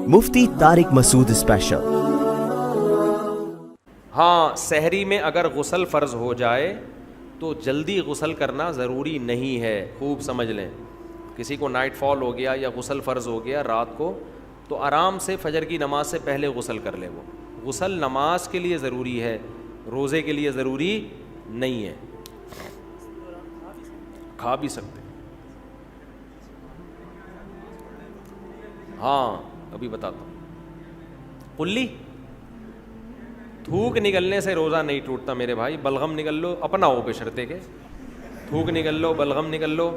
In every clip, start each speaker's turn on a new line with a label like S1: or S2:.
S1: مفتی طارق مسعود special.
S2: ہاں، سحری میں اگر غسل فرض ہو جائے تو جلدی غسل کرنا ضروری نہیں ہے، خوب سمجھ لیں۔ کسی کو نائٹ فال ہو گیا یا غسل فرض ہو گیا رات کو، تو آرام سے فجر کی نماز سے پہلے غسل کر لے۔ وہ غسل نماز کے لیے ضروری ہے، روزے کے لیے ضروری نہیں ہے۔ کھا بھی سکتے، ہاں ابھی بتاتا ہوں۔ قلی، تھوک نکلنے سے روزہ نہیں ٹوٹتا میرے بھائی، بلغم نکل لو اپنا ہو بشرطے کے، تھوک نکل لو، بلغم نکل لو،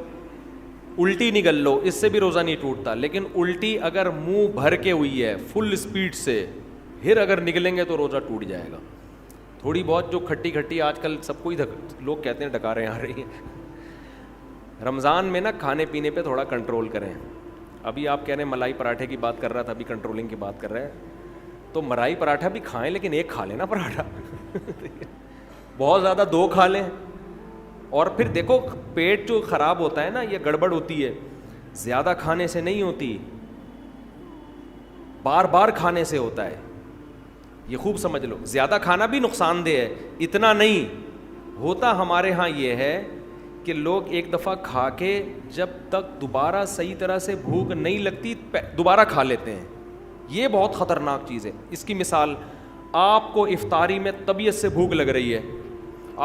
S2: الٹی نکل لو، اس سے بھی روزہ نہیں ٹوٹتا۔ لیکن الٹی اگر منہ بھر کے ہوئی ہے فل اسپیڈ سے، پھر اگر نکلیں گے تو روزہ ٹوٹ جائے گا۔ تھوڑی بہت جو کھٹی کھٹی آج کل سب کو ہی لوگ کہتے ہیں ڈکاریں آ رہی ہیں، رمضان میں نا کھانے پینے پہ تھوڑا کنٹرول کریں۔ ابھی آپ کہہ رہے ہیں ملائی پراٹھے کی بات کر رہا تھا، ابھی کنٹرولنگ کی بات کر رہے ہیں، تو ملائی پراٹھا بھی کھائیں لیکن ایک کھا لیں نا پراٹھا بہت زیادہ دو کھا لیں۔ اور پھر دیکھو پیٹ جو خراب ہوتا ہے نا، یہ گڑبڑ ہوتی ہے زیادہ کھانے سے نہیں ہوتی، بار بار کھانے سے ہوتا ہے، یہ خوب سمجھ لو۔ زیادہ کھانا بھی نقصان دہ ہے، اتنا نہیں ہوتا۔ ہمارے ہاں یہ ہے کہ لوگ ایک دفعہ کھا کے جب تک دوبارہ صحیح طرح سے بھوک نہیں لگتی دوبارہ کھا لیتے ہیں، یہ بہت خطرناک چیز ہے۔ اس کی مثال، آپ کو افطاری میں طبیعت سے بھوک لگ رہی ہے،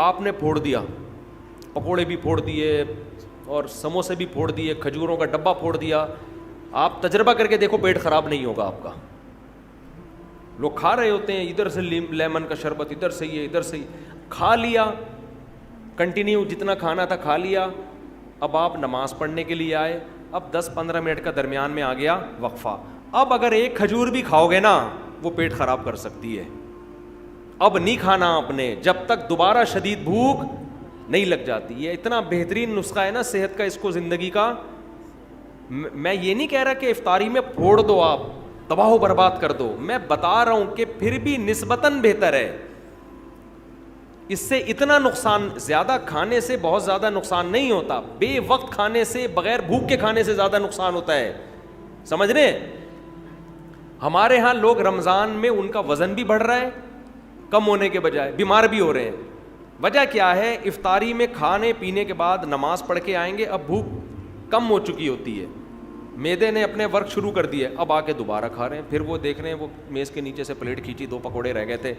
S2: آپ نے پھوڑ دیا، پکوڑے بھی پھوڑ دیے اور سموسے بھی پھوڑ دیے، کھجوروں کا ڈبہ پھوڑ دیا، آپ تجربہ کر کے دیکھو پیٹ خراب نہیں ہوگا آپ کا۔ لوگ کھا رہے ہوتے ہیں، ادھر سے لیمن کا شربت، ادھر سے یہ، ادھر سے کھا لیا، کنٹینیو جتنا کھانا تھا کھا لیا۔ اب آپ نماز پڑھنے کے لیے آئے، اب 10-15 منٹ کا درمیان میں آ گیا وقفہ، اب اگر ایک کھجور بھی کھاؤ گے نا وہ پیٹ خراب کر سکتی ہے۔ اب نہیں کھانا آپ نے جب تک دوبارہ شدید بھوک نہیں لگ جاتی۔ یہ اتنا بہترین نسخہ ہے نا صحت کا، اس کو زندگی کا۔ میں یہ نہیں کہہ رہا کہ افطاری میں پھوڑ دو، آپ تباہ و برباد کر دو، میں بتا رہا ہوں کہ پھر بھی نسبتاً بہتر ہے۔ اس سے اتنا نقصان، زیادہ کھانے سے بہت زیادہ نقصان نہیں ہوتا، بے وقت کھانے سے، بغیر بھوک کے کھانے سے زیادہ نقصان ہوتا ہے، سمجھ رہے ہیں؟ ہمارے ہاں لوگ رمضان میں ان کا وزن بھی بڑھ رہا ہے کم ہونے کے بجائے، بیمار بھی ہو رہے ہیں۔ وجہ کیا ہے؟ افطاری میں کھانے پینے کے بعد نماز پڑھ کے آئیں گے، اب بھوک کم ہو چکی ہوتی ہے، معدے نے اپنے ورک شروع کر دیے، اب آ کے دوبارہ کھا رہے ہیں۔ پھر وہ دیکھ رہے ہیں وہ میز کے نیچے سے پلیٹ کھینچی، 2 پکوڑے رہ گئے تھے،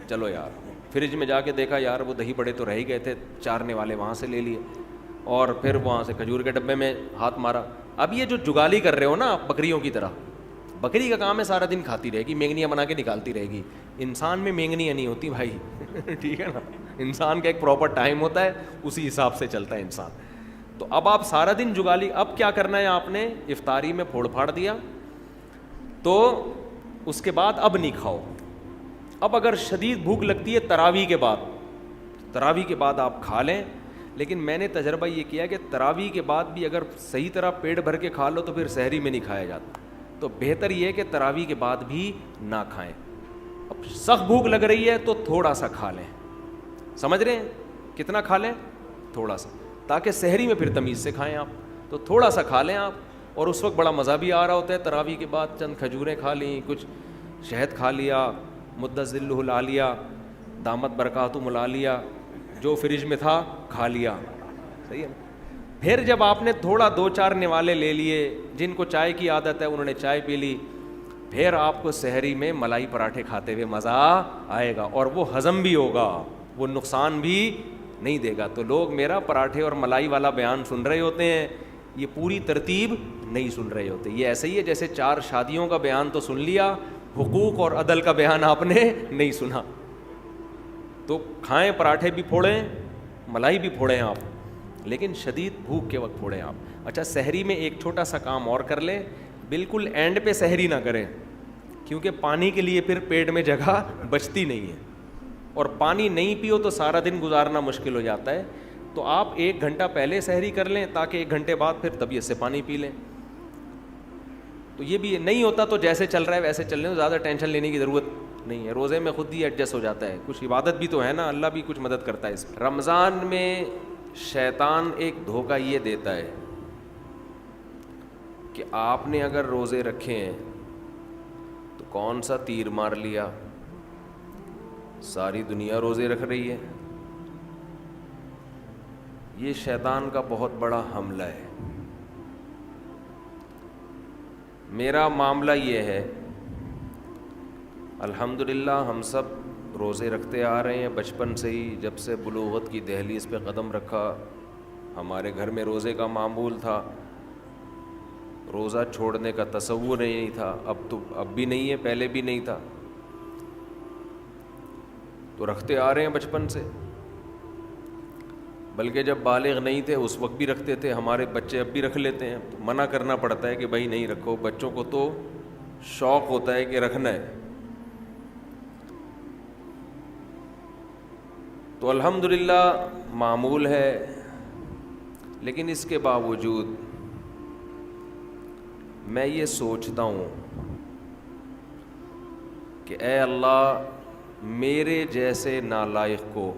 S2: چلو یار فریج میں جا کے دیکھا یار وہ دہی بڑے تو رہ ہی گئے تھے، چارنے والے وہاں سے لے لیے، اور پھر وہاں سے کھجور کے ڈبے میں ہاتھ مارا۔ اب یہ جو جگالی کر رہے ہو نا بکریوں کی طرح، بکری کا کام ہے سارا دن کھاتی رہے گی، مینگنیاں بنا کے نکالتی رہے گی، انسان میں مینگنیاں نہیں ہوتی بھائی ٹھیک ہے نا، انسان کا ایک پراپر ٹائم ہوتا ہے، اسی حساب سے چلتا ہے انسان۔ تو اب آپ سارا دن جگالی، اب کیا کرنا ہے آپ نے؟ افطاری میں پھوڑ پھاڑ دیا تو اس کے بعد اب نہیں کھاؤ۔ اب اگر شدید بھوک لگتی ہے تراویح کے بعد آپ کھا لیں، لیکن میں نے تجربہ یہ کیا کہ تراویح کے بعد بھی اگر صحیح طرح پیٹ بھر کے کھا لو تو پھر سحری میں نہیں کھایا جاتا، تو بہتر یہ ہے کہ تراویح کے بعد بھی نہ کھائیں۔ اب سخت بھوک لگ رہی ہے تو تھوڑا سا کھا لیں، سمجھ رہے ہیں؟ کتنا کھا لیں؟ تھوڑا سا، تاکہ سحری میں پھر تمیز سے کھائیں آپ، تو تھوڑا سا کھا لیں آپ۔ اور اس وقت بڑا مزہ بھی آ رہا ہوتا ہے، تراویح کے بعد چند کھجوریں کھا لیں، کچھ شہد کھا لیا، مدت ذلہ العالیہ، دامت برکاتہ العالیہ، جو فریج میں تھا کھا لیا، صحیح ہے نا؟ پھر جب آپ نے تھوڑا 2-4 نوالے لے لیے، جن کو چائے کی عادت ہے انہوں نے چائے پی لی، پھر آپ کو سحری میں ملائی پراٹھے کھاتے ہوئے مزہ آئے گا، اور وہ ہضم بھی ہوگا، وہ نقصان بھی نہیں دے گا۔ تو لوگ میرا پراٹھے اور ملائی والا بیان سن رہے ہوتے ہیں، یہ پوری ترتیب نہیں سن رہے ہوتے۔ یہ ایسے ہی ہے جیسے 4 شادیوں کا بیان تو سن لیا، حقوق اور عدل کا بیان آپ نے نہیں سنا۔ تو کھائیں، پراٹھے بھی پھوڑیں، ملائی بھی پھوڑیں آپ، لیکن شدید بھوک کے وقت پھوڑیں آپ۔ اچھا، سحری میں ایک چھوٹا سا کام اور کر لیں، بالکل اینڈ پہ سحری نہ کریں، کیونکہ پانی کے لیے پھر پیٹ میں جگہ بچتی نہیں ہے، اور پانی نہیں پیو تو سارا دن گزارنا مشکل ہو جاتا ہے۔ تو آپ 1 گھنٹہ پہلے سحری کر لیں تاکہ 1 گھنٹے بعد پھر طبیعت سے پانی پی لیں۔ تو یہ بھی نہیں ہوتا تو جیسے چل رہا ہے ویسے چل رہے، زیادہ ٹینشن لینے کی ضرورت نہیں ہے، روزے میں خود ہی ایڈجسٹ ہو جاتا ہے، کچھ عبادت بھی تو ہے نا، اللہ بھی کچھ مدد کرتا ہے اس میں۔ رمضان میں شیطان ایک دھوکہ یہ دیتا ہے کہ آپ نے اگر روزے رکھے ہیں کون سا تیر مار لیا؟ ساری دنیا روزے رکھ رہی ہے. یہ شیطان کا بہت بڑا حملہ ہے. میرا معاملہ یہ ہے، الحمدللہ ہم سب روزے رکھتے آ رہے ہیں بچپن سے ہی. جب سے بلوغت کی دہلیز پہ قدم رکھا ہمارے گھر میں روزے کا معمول تھا. روزہ چھوڑنے کا تصور ہی نہیں تھا. اب بھی نہیں ہے، پہلے بھی نہیں تھا. تو رکھتے آ رہے ہیں بچپن سے، بلکہ جب بالغ نہیں تھے اس وقت بھی رکھتے تھے. ہمارے بچے اب بھی رکھ لیتے ہیں. تو منع کرنا پڑتا ہے کہ بھائی نہیں رکھو. بچوں کو تو شوق ہوتا ہے کہ رکھنا ہے. تو الحمدللہ معمول ہے. لیکن اس کے باوجود میں یہ سوچتا ہوں کہ اے اللہ، میرے جیسے نالائق کو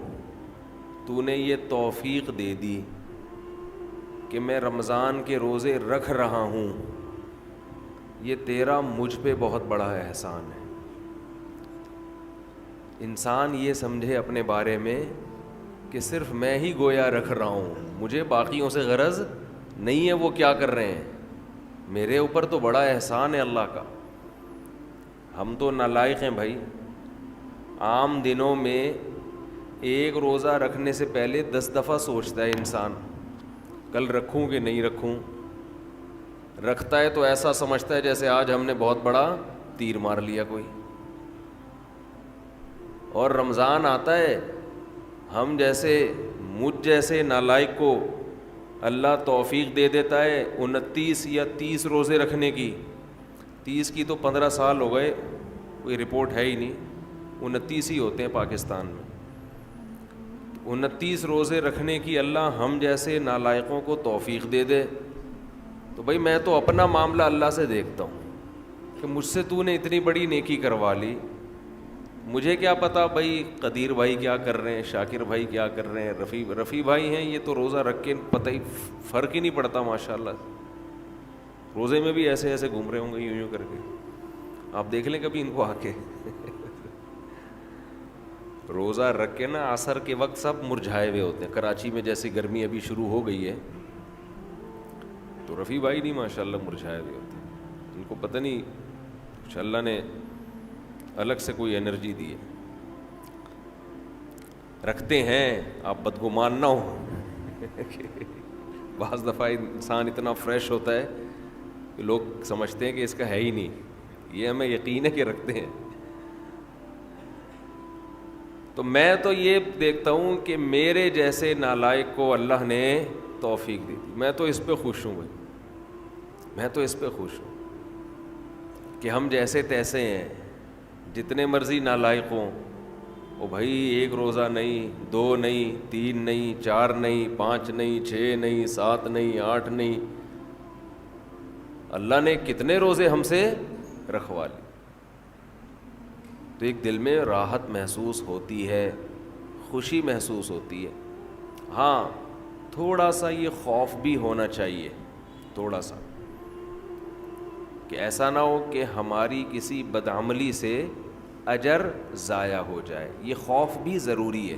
S2: تو نے یہ توفیق دے دی کہ میں رمضان کے روزے رکھ رہا ہوں. یہ تیرا مجھ پہ بہت بڑا احسان ہے. انسان یہ سمجھے اپنے بارے میں کہ صرف میں ہی گویا رکھ رہا ہوں، مجھے باقیوں سے غرض نہیں ہے وہ کیا کر رہے ہیں. میرے اوپر تو بڑا احسان ہے اللہ کا. ہم تو نالائق ہیں بھائی. عام دنوں میں ایک روزہ رکھنے سے پہلے 10 دفعہ سوچتا ہے انسان کل رکھوں کہ نہیں رکھوں. رکھتا ہے تو ایسا سمجھتا ہے جیسے آج ہم نے بہت بڑا تیر مار لیا کوئی. اور رمضان آتا ہے، ہم جیسے مجھ جیسے نالائق کو اللہ توفیق دے دیتا ہے 29 یا 30 روزے رکھنے کی. 30 کی تو 15 سال ہو گئے، کوئی رپورٹ ہے ہی نہیں. 29 ہی ہوتے ہیں پاکستان میں. 29 روزے رکھنے کی اللہ ہم جیسے نالائقوں کو توفیق دے دے. تو بھائی میں تو اپنا معاملہ اللہ سے دیکھتا ہوں کہ مجھ سے تو نے اتنی بڑی نیکی کروا لی. مجھے کیا پتا بھائی قدیر بھائی کیا کر رہے ہیں، شاکر بھائی کیا کر رہے ہیں، رفیع بھائی ہیں، یہ تو روزہ رکھ کے پتہ ہی فرق ہی نہیں پڑتا ماشاءاللہ. روزے میں بھی ایسے ایسے گھوم رہے ہوں گے یوں کر کے. آپ دیکھ لیں کبھی ان کو آ کے. روزہ رکھ کے نا عصر کے وقت سب مرجھائے ہوئے ہوتے ہیں. کراچی میں جیسی گرمی ابھی شروع ہو گئی ہے تو رفیع بھائی نہیں ماشاءاللہ مرجھائے ہوئے ہوتے ہیں. ان کو پتہ نہیں کچھ اللہ نے الگ سے کوئی انرجی دی ہے. رکھتے ہیں، آپ بدگمان نہ ہو. بعض دفعہ انسان اتنا فریش ہوتا ہے کہ لوگ سمجھتے ہیں کہ اس کا ہے ہی نہیں. یہ ہمیں یقین ہے کہ رکھتے ہیں. تو میں تو یہ دیکھتا ہوں کہ میرے جیسے نالائق کو اللہ نے توفیق دی تھی. میں تو اس پہ خوش ہوں بھائی. میں تو اس پہ خوش ہوں کہ ہم جیسے تیسے ہیں. جتنے مرضی نالائق ہوں، او بھائی ایک روزہ نہیں، 2 نہیں، 3 نہیں، 4 نہیں، 5 نہیں، 6 نہیں، 7 نہیں، 8 نہیں. اللہ نے کتنے روزے ہم سے رکھوا لی. تو ایک دل میں راحت محسوس ہوتی ہے، خوشی محسوس ہوتی ہے. ہاں تھوڑا سا یہ خوف بھی ہونا چاہیے، تھوڑا سا، کہ ایسا نہ ہو کہ ہماری کسی بدعملی سے اجر ضائع ہو جائے. یہ خوف بھی ضروری ہے.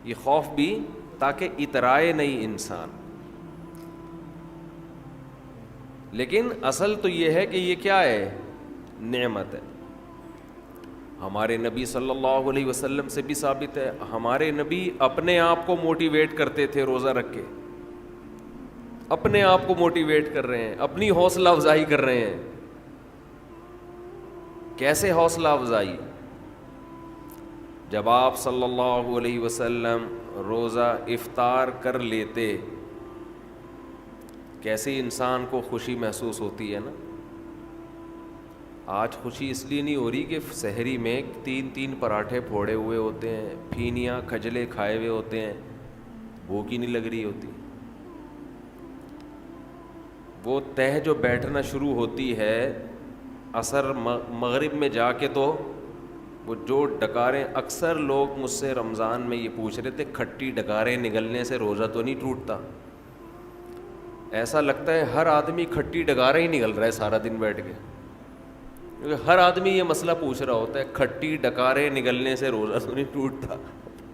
S2: یہ خوف بھی تاکہ اترائے نہیں انسان. لیکن اصل تو یہ ہے کہ یہ کیا ہے؟ نعمت ہے. ہمارے نبی صلی اللہ علیہ وسلم سے بھی ثابت ہے. ہمارے نبی اپنے آپ کو موٹیویٹ کرتے تھے روزہ رکھ کے. اپنے آپ کو موٹیویٹ کر رہے ہیں، اپنی حوصلہ افزائی کر رہے ہیں. کیسے حوصلہ افزائی؟ جب آپ صلی اللہ علیہ وسلم روزہ افطار کر لیتے، کیسے انسان کو خوشی محسوس ہوتی ہے نا. آج خوشی اس لیے نہیں ہو رہی کہ سحری میں 3 پراٹھے پھوڑے ہوئے ہوتے ہیں، پھینیاں کھجلے کھائے ہوئے ہوتے ہیں، بھوک ہی نہیں لگ رہی ہوتی. وہ تہ جو بیٹھنا شروع ہوتی ہے عصر مغرب میں جا کے، تو وہ جو ڈکاریں، اکثر لوگ مجھ سے رمضان میں یہ پوچھ رہے تھے کھٹی ڈکاریں نگلنے سے روزہ تو نہیں ٹوٹتا؟ ایسا لگتا ہے ہر آدمی کھٹی ڈگاریں ہی نگل رہا ہے سارا دن بیٹھ کے. کیونکہ ہر آدمی یہ مسئلہ پوچھ رہا ہوتا ہے کھٹی ڈکاریں نگلنے سے روزہ تو نہیں ٹوٹتا.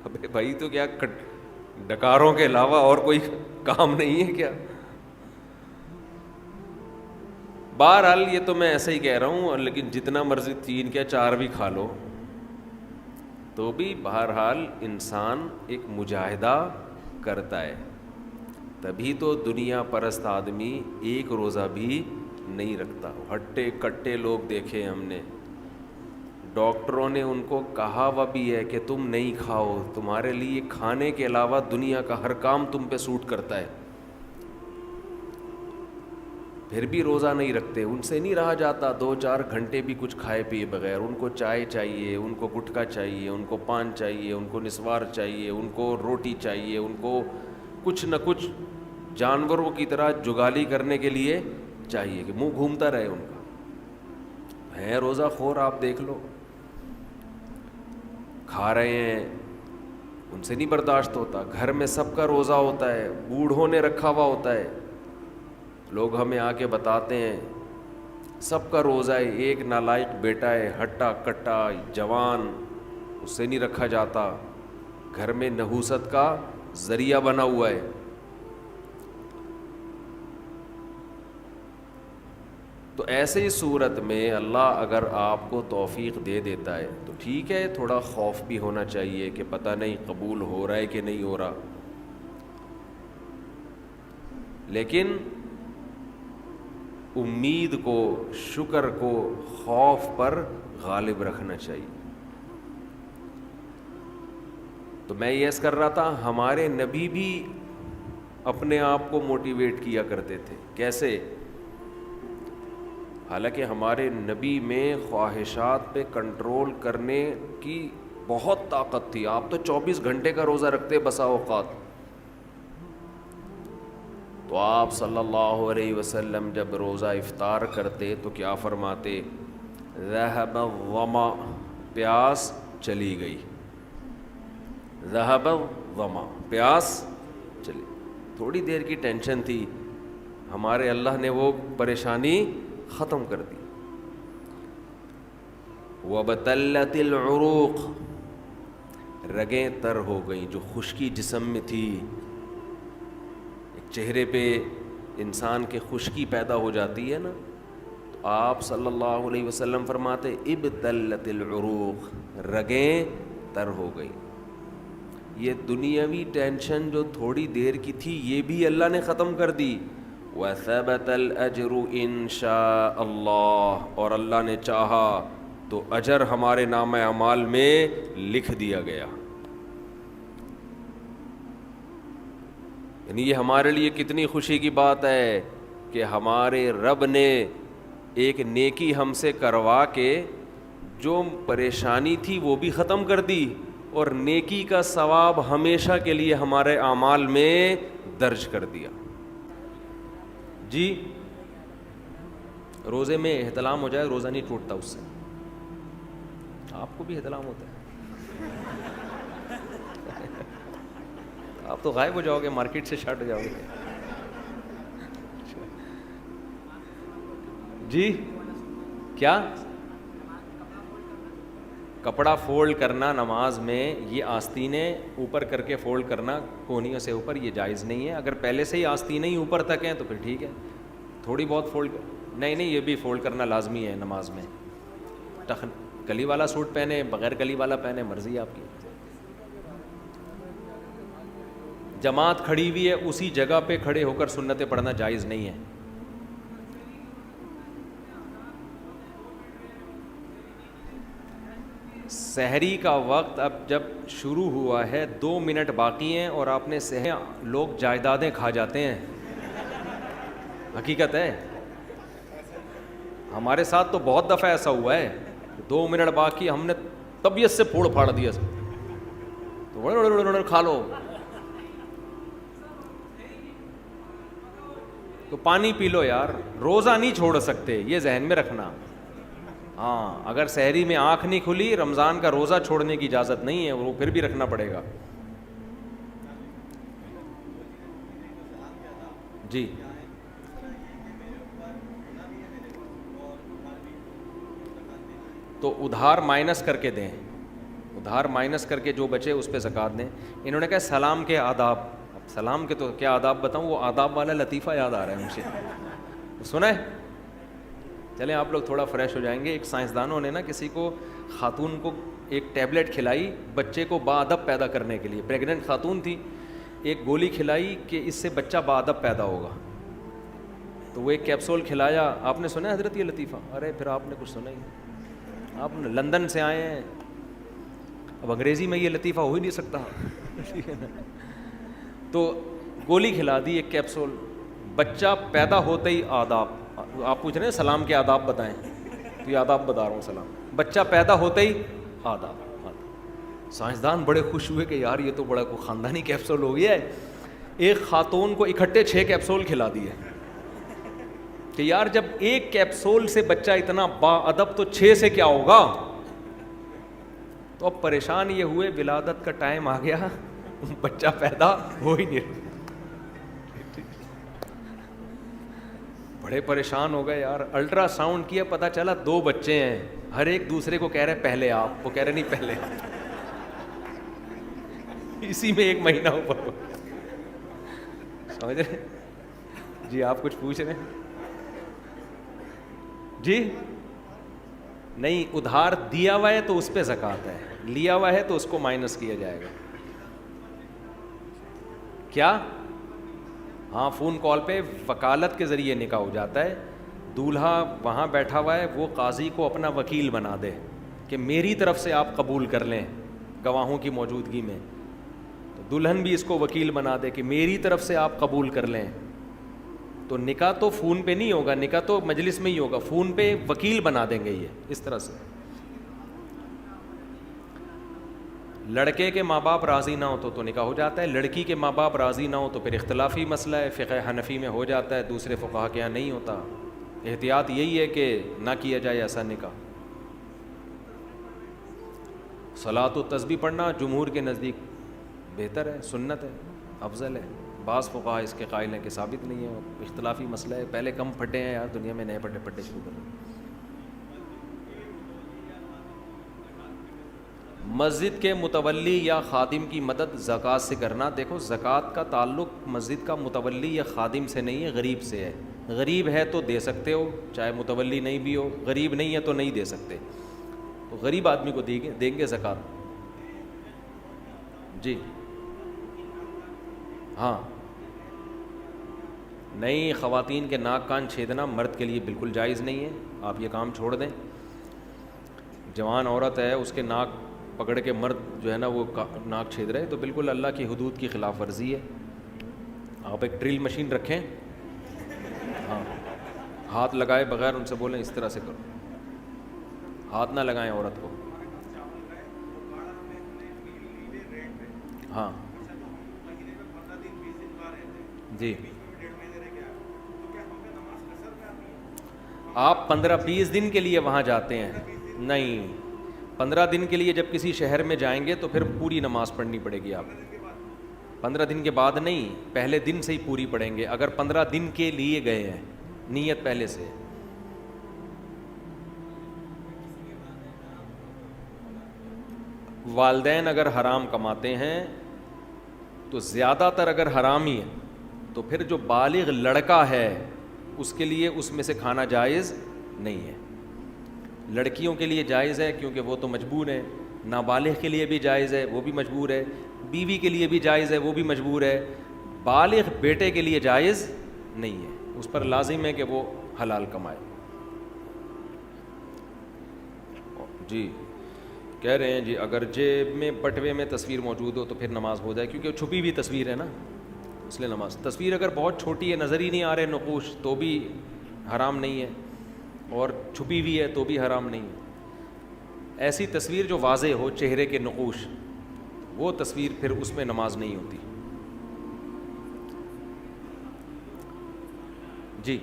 S2: ابے بھائی تو کیا ڈکاروں کے علاوہ اور کوئی کام نہیں ہے کیا؟ بہرحال یہ تو میں ایسا ہی کہہ رہا ہوں, لیکن جتنا مرضی 3 کیا 4 بھی کھا لو تو بھی بہرحال انسان ایک مجاہدہ کرتا ہے. تبھی تو دنیا پرست آدمی ایک روزہ بھی نہیں رکھتا. ہٹے کٹے لوگ دیکھے ہم نے, ڈاکٹروں نے ان کو کہا ہوا بھی ہے کہ تم نہیں کھاؤ, تمہارے لیے کھانے کے علاوہ دنیا کا ہر کام تم پہ سوٹ کرتا ہے, پھر بھی روزہ نہیں رکھتے. ان سے نہیں رہا جاتا 2-4 گھنٹے بھی کچھ کھائے پیے بغیر. ان کو چائے چاہیے, ان کو گٹکا چاہیے, ان کو پان چاہیے, ان کو نسوار چاہیے, ان کو روٹی چاہیے, ان کو کچھ نہ کچھ جانوروں کی طرح جگالی کرنے کے لیے چاہیے کہ منہ گھومتا رہے ان کا. ہے روزہ خور, آپ دیکھ لو, کھا رہے ہیں, ان سے نہیں برداشت ہوتا. گھر میں سب کا روزہ ہوتا ہے, بوڑھوں نے رکھا ہوا ہوتا ہے, لوگ ہمیں آ کے بتاتے ہیں سب کا روزہ ہے, ایک نالائق بیٹا ہے ہٹا کٹا جوان, اس سے نہیں رکھا جاتا, گھر میں نحوست کا ذریعہ بنا ہوا ہے. تو ایسے ہی صورت میں اللہ اگر آپ کو توفیق دے دیتا ہے تو ٹھیک ہے, تھوڑا خوف بھی ہونا چاہیے کہ پتہ نہیں قبول ہو رہا ہے کہ نہیں ہو رہا, لیکن امید کو, شکر کو خوف پر غالب رکھنا چاہیے. تو میں یہ عرض کر رہا تھا ہمارے نبی بھی اپنے آپ کو موٹیویٹ کیا کرتے تھے. کیسے؟ حالانکہ ہمارے نبی میں خواہشات پہ کنٹرول کرنے کی بہت طاقت تھی. آپ تو 24 گھنٹے کا روزہ رکھتے بسا اوقات. تو آپ صلی اللہ علیہ وسلم جب روزہ افطار کرتے تو کیا فرماتے؟ ذہب الظما, پیاس چلی گئی. ذہب الظما, پیاس چلی. تھوڑی دیر کی ٹینشن تھی, ہمارے اللہ نے وہ پریشانی ختم کر دی. وَبَتَلَّتِ الْعُرُوقُ, رگیں تر ہو گئیں. جو خشکی جسم میں تھی, ایک چہرے پہ انسان کے خشکی پیدا ہو جاتی ہے نا, تو آپ صلی اللہ علیہ وسلم فرماتے ابتلت العروق, رگیں تر ہو گئیں. یہ دنیاوی ٹینشن جو تھوڑی دیر کی تھی یہ بھی اللہ نے ختم کر دی. وَثَبَتَ الْأَجْرُ إِن شَاءَ اللَّهُ, اور اللہ نے چاہا تو اجر ہمارے نامہ اعمال میں لکھ دیا گیا. یعنی یہ ہمارے لیے کتنی خوشی کی بات ہے کہ ہمارے رب نے ایک نیکی ہم سے کروا کے جو پریشانی تھی وہ بھی ختم کر دی, اور نیکی کا ثواب ہمیشہ کے لیے ہمارے اعمال میں درج کر دیا. جی, روزے میں احتلام ہو جائے روزہ نہیں ٹوٹتا اس سے. آپ کو بھی احتلام ہوتا ہے؟ آپ تو غائب ہو جاؤ گے, مارکیٹ سے شٹ جاؤ گے. جی کیا؟ کپڑا فولڈ کرنا نماز میں, یہ آستینیں اوپر کر کے فولڈ کرنا کونیوں سے اوپر, یہ جائز نہیں ہے. اگر پہلے سے ہی آستینیں ہی اوپر تک ہیں تو پھر ٹھیک ہے, تھوڑی بہت فولڈ نہیں, یہ بھی فولڈ کرنا لازمی ہے نماز میں. کلی والا سوٹ پہنے, بغیر کلی والا پہنے, مرضی آپ کی. جماعت کھڑی ہوئی ہے, اسی جگہ پہ کھڑے ہو کر سنتیں پڑھنا جائز نہیں ہے. سحری کا وقت اب جب شروع ہوا ہے, 2 منٹ باقی ہیں اور آپ نے لوگ جائیدادیں کھا جاتے ہیں. حقیقت ہے, ہمارے ساتھ تو بہت دفعہ ایسا ہوا ہے. 2 منٹ باقی, ہم نے طبیعت سے پھوڑ پھاڑ دیا, تو کھا لو. تو پانی پی لو یار, روزہ نہیں چھوڑ سکتے, یہ ذہن میں رکھنا. ہاں, اگر سحری میں آنکھ نہیں کھلی, رمضان کا روزہ چھوڑنے کی اجازت نہیں ہے, وہ پھر بھی رکھنا پڑے گا. جی تو ادھار مائنس کر کے دیں, ادھار مائنس کر کے جو بچے اس پہ زکوٰۃ دیں. انہوں نے کہا سلام کے آداب. اب سلام کے تو کیا آداب بتاؤں, وہ آداب والا لطیفہ یاد آ رہا ہے مجھے, سنا ہے؟ چلیں آپ لوگ تھوڑا فریش ہو جائیں گے. ایک سائنسدانوں نے نا کسی کو, خاتون کو ایک ٹیبلٹ کھلائی بچے کو باادب پیدا کرنے کے لیے, پریگننٹ خاتون تھی, ایک گولی کھلائی کہ اس سے بچہ باادب پیدا ہوگا. تو وہ ایک کیپسول کھلایا. آپ نے سنا ہے حضرت یہ لطیفہ؟ ارے پھر آپ نے کچھ سنا ہی نہیں, آپ لندن سے آئے ہیں, اب انگریزی میں یہ لطیفہ ہو ہی نہیں سکتا. تو گولی کھلا دی ایک کیپسول, بچہ پیدا ہوتے ہی آداب. آپ پوچھ رہے ہیں سلام کے آداب بتائیں, تو یہ آداب بتا رہا ہوں. سلام, بچہ پیدا ہوتے ہی آداب. سائنسدان بڑے خوش ہوئے کہ یار یہ تو بڑا کوئی خاندانی کیپسول ہو گیا ہے. ایک خاتون کو اکٹھے 6 کیپسول کھلا دیے کہ یار جب ایک کیپسول سے بچہ اتنا با ادب تو 6 سے کیا ہوگا. تو اب پریشان یہ ہوئے, ولادت کا ٹائم آ گیا, بچہ پیدا ہو ہی نہیں. بڑے پریشان ہو گئے یار. الٹرا ساؤنڈ کیا, پتہ چلا 2 بچے ہیں, ہر ایک دوسرے کو کہہ رہے پہلے آپ, وہ کہہ رہے نہیں پہلے آپ. اسی میں 1 مہینہ اوپر ہو. سمجھ رہے جی؟ آپ کچھ پوچھ رہے ہیں جی؟ نہیں, ادھار دیا ہوا ہے تو اس پہ زکوٰۃ ہے, لیا ہوا ہے تو اس کو مائنس کیا جائے گا. کیا؟ ہاں, فون کال پہ وکالت کے ذریعے نکاح ہو جاتا ہے. دولہا وہاں بیٹھا ہوا ہے, وہ قاضی کو اپنا وکیل بنا دے کہ میری طرف سے آپ قبول کر لیں گواہوں کی موجودگی میں. تو دلہن بھی اس کو وکیل بنا دے کہ میری طرف سے آپ قبول کر لیں. تو نکاح تو فون پہ نہیں ہوگا, نکاح تو مجلس میں ہی ہوگا, فون پہ وکیل بنا دیں گے یہ اس طرح سے. لڑکے کے ماں باپ راضی نہ ہو تو نکاح ہو جاتا ہے, لڑکی کے ماں باپ راضی نہ ہو تو پھر اختلافی مسئلہ ہے. فقہ حنفی میں ہو جاتا ہے, دوسرے فقہا کے یہاں نہیں ہوتا. احتیاط یہی ہے کہ نہ کیا جائے ایسا نکاح. صلاۃ و تسبیح پڑھنا جمہور کے نزدیک بہتر ہے, سنت ہے, افضل ہے. بعض فقہا اس کے قائل ہیں کہ ثابت نہیں ہے, اختلافی مسئلہ ہے. پہلے کم پھٹے ہیں یار دنیا میں, نئے پھٹے شروع کر رہے ہیں. مسجد کے متولی یا خادم کی مدد زکوٰۃ سے کرنا. دیکھو زکوٰۃ کا تعلق مسجد کا متولی یا خادم سے نہیں ہے, غریب سے ہے. غریب ہے تو دے سکتے ہو, چاہے متولی نہیں بھی ہو. غریب نہیں ہے تو نہیں دے سکتے. تو غریب آدمی کو دیں گے زکوٰۃ. جی ہاں, نہیں, خواتین کے ناک کان چھیدنا مرد کے لیے بالکل جائز نہیں ہے. آپ یہ کام چھوڑ دیں. جوان عورت ہے, اس کے ناک پکڑ کے مرد جو ہے نا وہ ناک چھید رہے, تو بالکل اللہ کی حدود کی خلاف ورزی ہے. آپ ایک ڈرل مشین رکھیں, ہاں, ہاتھ لگائے بغیر ان سے بولیں اس طرح سے کرو, ہاتھ نہ لگائیں عورت کو. ہاں جی, آپ 15-20 دن کے لیے وہاں جاتے ہیں. نہیں, 15 دن کے لیے جب کسی شہر میں جائیں گے تو پھر پوری نماز پڑھنی پڑے گی. آپ 15 دن کے بعد نہیں, پہلے دن سے ہی پوری پڑھیں گے. اگر 15 دن کے لیے گئے ہیں, نیت پہلے سے. والدین اگر حرام کماتے ہیں تو زیادہ تر اگر حرام ہی ہے تو پھر جو بالغ لڑکا ہے اس کے لیے اس میں سے کھانا جائز نہیں ہے. لڑکیوں کے لیے جائز ہے کیونکہ وہ تو مجبور ہیں, نابالغ کے لیے بھی جائز ہے, وہ بھی مجبور ہے, بیوی کے لیے بھی جائز ہے, وہ بھی مجبور ہے. بالغ بیٹے کے لیے جائز نہیں ہے, اس پر لازم ہے کہ وہ حلال کمائے. جی کہہ رہے ہیں جی اگر جیب میں بٹوے میں تصویر موجود ہو تو پھر نماز ہو جائے, کیونکہ چھپی ہوئی تصویر ہے نا, اس لیے نماز. تصویر اگر بہت چھوٹی ہے, نظر ہی نہیں آ رہے نقوش, تو بھی حرام نہیں ہے, اور چھپی ہوئی ہے تو بھی حرام نہیں ہے. ایسی تصویر جو واضح ہو, چہرے کے نقوش, وہ تصویر پھر اس میں نماز نہیں ہوتی. جی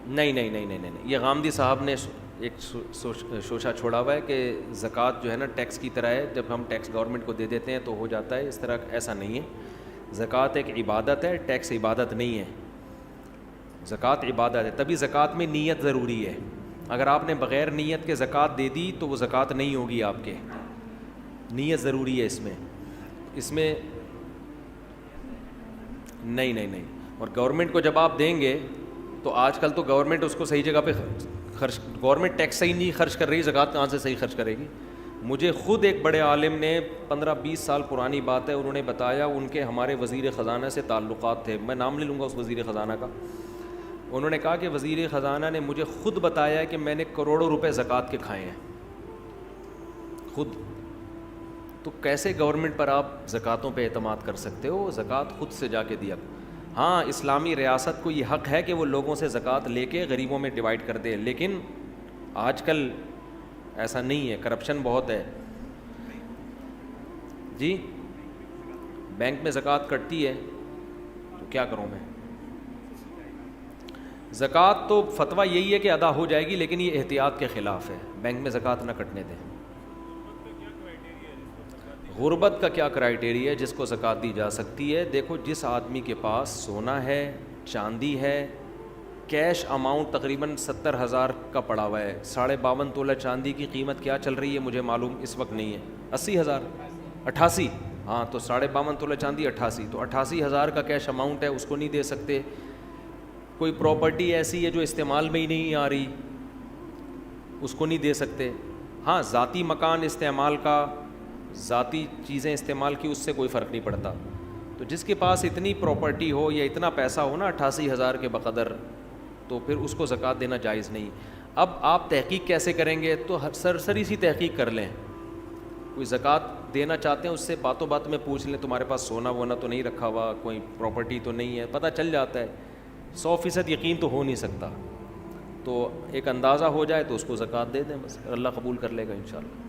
S2: نہیں نہیں نہیں نہیں نہیں, یہ غامدی صاحب نے ایک شوشہ چھوڑا ہوا ہے کہ زکوٰۃ جو ہے نا ٹیکس کی طرح ہے, جب ہم ٹیکس گورنمنٹ کو دے دیتے ہیں تو ہو جاتا ہے. اس طرح ایسا نہیں ہے. زکوٰۃ ایک عبادت ہے, ٹیکس عبادت نہیں ہے. زکوٰۃ عبادت ہے, تبھی زکوٰۃ میں نیت ضروری ہے. اگر آپ نے بغیر نیت کے زکوٰۃ دے دی تو وہ زکوٰۃ نہیں ہوگی آپ کے. نیت ضروری ہے اس میں نہیں. اور گورنمنٹ کو جب آپ دیں گے تو آج کل تو گورنمنٹ اس کو صحیح جگہ پہ خرچ, گورنمنٹ ٹیکس صحیح نہیں خرچ کر رہی, زکوٰۃ کہاں سے صحیح خرچ کرے گی. مجھے خود ایک بڑے عالم نے 15-20 سال پرانی بات ہے, انہوں نے بتایا ان کے ہمارے وزیر خزانہ سے تعلقات تھے, میں نام نہیں لوں گا اس وزیر خزانہ کا. انہوں نے کہا کہ وزیر خزانہ نے مجھے خود بتایا کہ میں نے کروڑوں روپے زکوٰۃ کے کھائے ہیں خود. تو کیسے گورنمنٹ پر آپ زکوٰۃوں پہ اعتماد کر سکتے ہو؟ زکوٰۃ خود سے جا کے دیا. ہاں اسلامی ریاست کو یہ حق ہے کہ وہ لوگوں سے زکوٰۃ لے کے غریبوں میں ڈیوائڈ کر دے, لیکن آج کل ایسا نہیں ہے, کرپشن بہت ہے. جی بینک میں زکوٰۃ کٹتی ہے تو کیا کروں میں؟ زکوٰۃ تو فتویٰ یہی ہے کہ ادا ہو جائے گی, لیکن یہ احتیاط کے خلاف ہے, بینک میں زکوٰۃ نہ کٹنے دیں. غربت کا کیا کرائیٹیریا ہے جس کو زکوٰۃ دی جا سکتی ہے؟ دیکھو جس آدمی کے پاس سونا ہے, چاندی ہے, کیش اماؤنٹ تقریباً 70,000 کا پڑا ہوا ہے, 52.5 تولہ چاندی کی قیمت کیا چل رہی ہے مجھے معلوم اس وقت نہیں ہے, 80,000 88, ہاں تو 52.5 تولہ چاندی 88, تو 88,000 کا کیش اماؤنٹ ہے, اس کو نہیں دے سکتے. کوئی پراپرٹی ایسی ہے جو استعمال میں ہی نہیں آ رہی, اس کو نہیں دے سکتے. ہاں ذاتی مکان استعمال کا, ذاتی چیزیں استعمال کی, اس سے کوئی فرق نہیں پڑتا. تو جس کے پاس اتنی پراپرٹی ہو یا اتنا پیسہ ہو نا 88,000 کے بقدر, تو پھر اس کو زکوٰۃ دینا جائز نہیں. اب آپ تحقیق کیسے کریں گے؟ تو سرسری سی تحقیق کر لیں. کوئی زکوٰۃ دینا چاہتے ہیں اس سے باتوں بات میں پوچھ لیں تمہارے پاس سونا وونا تو نہیں رکھا ہوا, کوئی پراپرٹی تو نہیں ہے, پتہ چل جاتا ہے. 100% یقین تو ہو نہیں سکتا, تو ایک اندازہ ہو جائے تو اس کو زکوٰۃ دے دیں, بس اللہ قبول کر لے گا انشاءاللہ.